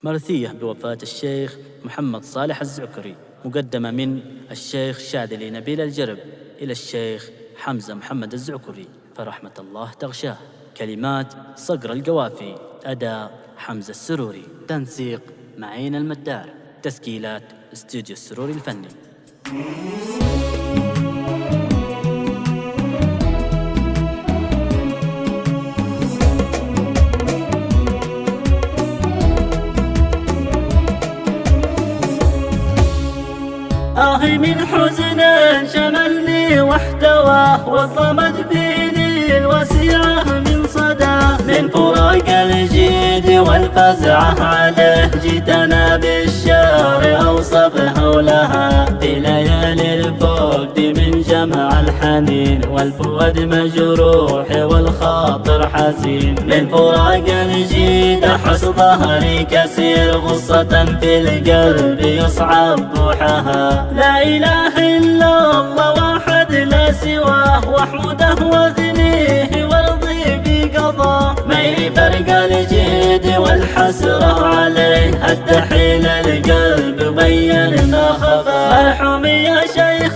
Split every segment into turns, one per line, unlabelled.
مرثية بوفاة الشيخ محمد صالح الزعكري، مقدمة من الشيخ شاذلي نبيل الجرب إلى الشيخ حمزة محمد الزعكري فرحمة الله تغشاه. كلمات صقر القوافي، أداء حمزة السروري، تنسيق معين المدار، تسجيلات استوديو السروري الفني.
من حزن شملني واحتواه وضمت فيني الوسيعة من صدى، من فراق الجيد والفزعة عليه جيتنا بالشعر أوصف حولها في ليالي الفقد من جمع الحنين والفؤاد مجروح والخاطر حزين. من فراق الجيد أحس ظهري كسير غصة في القلب يصعب بوحها. لا إله إلا الله واحد لا سواه واحمده واثنيه وارضي بقضاه. ما يفرق الجيد والحسرة عليه الدحيل القلب بين ما خفاه. ارحم يا شيخ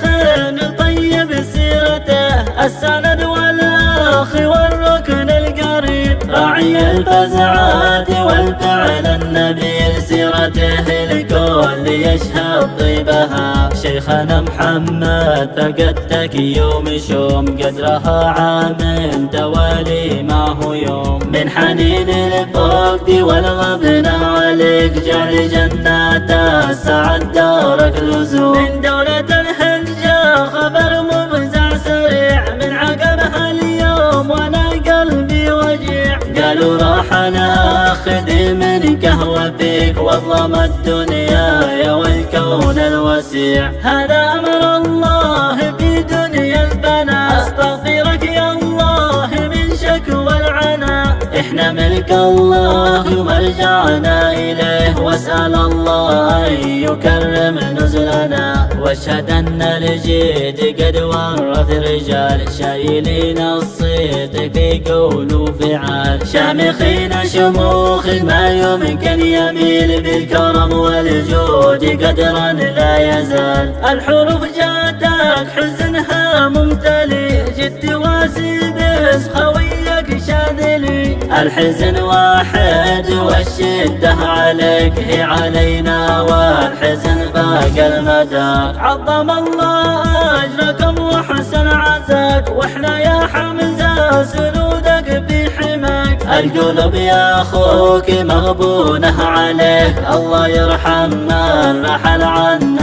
طيب سيرته السند والأخ والركن القريب، راعي الفزعات والفعل النبيل سيرته الكل يشهد طيبها. شيخنا محمد فقدتك يوم شوم قدرها عام توالي ما هو يوم. من حنين الفقد والغبن عليك جعل جنات السعد دارك لزوم. من دولة الهجة خبر مفزع سريع من عقبها اليوم وانا قلبي وجيع. قالوا راح ناخذ من قهوة فيك واظلم الدنيا والكون الوسيع. هذا أمر الله في دنيا الفنا، أستغفرك يا الله من شكوى العنا. إحنا ملك الله ومرجعنا إليه واسأل الله أن يكرم نزلنا. واشهد أن الجيد قد ورث رجال شايلين الصيت في قول وفعال، شامخين شموخ ما يمكن يميل بالكرم والجود قدرا لا يزال. الحروف جاتك حزنها ممتلي جد واسي بس خويك شاذلي. الحزن واحد والشدة عليك هي علينا والحزن باقي المدى. عظم الله أجركم وحسن عزاك واحنا يا حمزة سنودك في حماك. القلب يا أخوك مغبونة عليه الله يرحم من رحل عنا